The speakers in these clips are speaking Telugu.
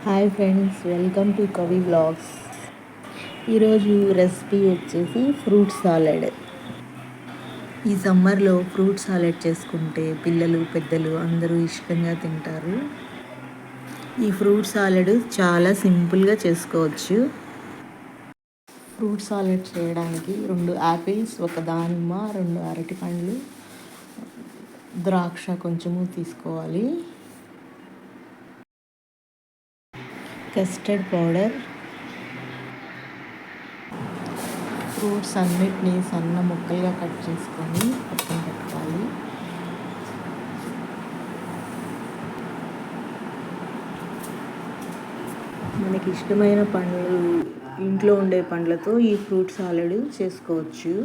హాయ్ ఫ్రెండ్స్, వెల్కమ్ టు కవి వ్లాగ్స్. ఈరోజు రెసిపీ వచ్చేసి ఫ్రూట్ సాలెడ్. ఈ సమ్మర్లో ఫ్రూట్ సాలెడ్ చేసుకుంటే పిల్లలు పెద్దలు అందరూ ఇష్టంగా తింటారు. ఈ ఫ్రూట్ సాలెడ్ చాలా సింపుల్గా చేసుకోవచ్చు. ఫ్రూట్ సాలెడ్ చేయడానికి 2 యాపిల్స్, 1 దానిమ్మ, 2 అరటిపండ్లు, ద్రాక్ష కొంచెము తీసుకోవాలి. కస్టర్డ్ పౌడర్, ఫ్రూట్స్ అన్నిటినీ సన్న ముక్కలుగా కట్ చేసుకొని పక్కన పెట్టుకోవాలి. మనకి ఇష్టమైన పండ్లు, ఇంట్లో ఉండే పండ్లతో ఈ ఫ్రూట్ సాలెడ్ చేసుకోవచ్చు.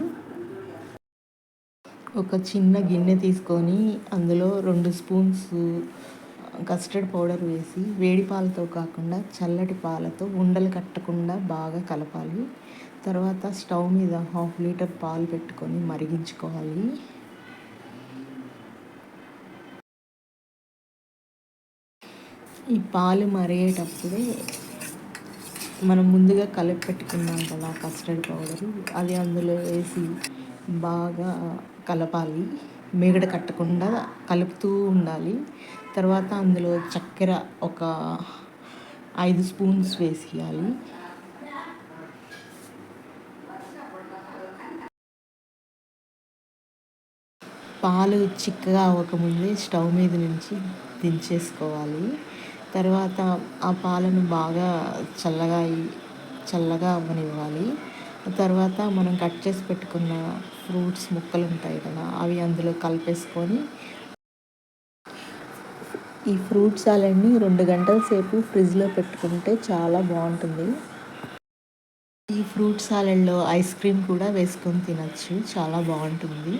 ఒక చిన్న గిన్నె తీసుకొని అందులో 2 స్పూన్స్ కస్టర్డ్ పౌడర్ వేసి వేడి పాలతో కాకుండా చల్లటి పాలతో ఉండలు కట్టకుండా బాగా కలపాలి. తర్వాత స్టవ్ మీద 1/2 లీటర్ పాలు పెట్టుకొని మరిగించుకోవాలి. ఈ పాలు మరిగేటప్పుడే మనం ముందుగా కలిపి పెట్టుకున్నాం కదా కస్టర్డ్ పౌడరు, అది అందులో వేసి బాగా కలపాలి. మీగడ కట్టకుండా కలుపుతూ ఉండాలి. తర్వాత అందులో చక్కెర ఒక 5 స్పూన్స్ వేసేయాలి. పాలు చిక్కగా అవ్వకముందే స్టవ్ మీద నుంచి దించేసుకోవాలి. తర్వాత ఆ పాలను బాగా చల్లగా అవ్వనివ్వాలి. తర్వాత మనం కట్ చేసి పెట్టుకున్న ఫ్రూట్స్ ముక్కలు ఉంటాయి కదా, అవి అందులో కలిపేసుకొని ఈ ఫ్రూట్ సాలెడ్ని 2 గంటల సేపు ఫ్రిడ్జ్లో పెట్టుకుంటే చాలా బాగుంటుంది. ఈ ఫ్రూట్ సాలెడ్లో ఐస్ క్రీమ్ కూడా వేసుకొని తినచ్చు, చాలా బాగుంటుంది.